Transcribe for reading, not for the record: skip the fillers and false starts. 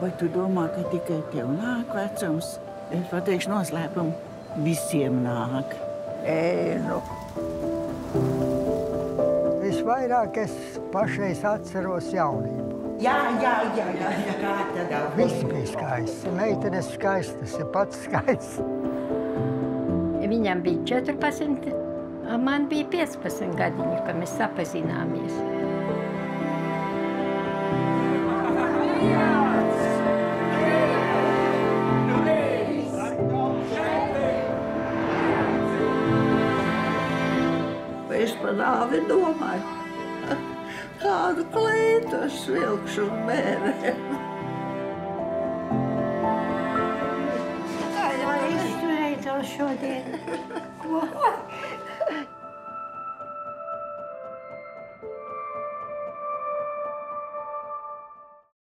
Vai tu domā, ka tikai tev nāk vecums? Es pateikšu noslēpumu. Visiem nāk. Nu. Visvairāk es pašreiz atceros jaunību. Jā, kā tad? Viss bija skaists. Meitenes skaistas, ja pats skaists. Viņam bija 14, man bija 15 gadiņi, kad mēs sapazināmies. Es par nāvi domāju, kādu kleitu es vilkšu un mērēm. Kā jau izturēju to šodien?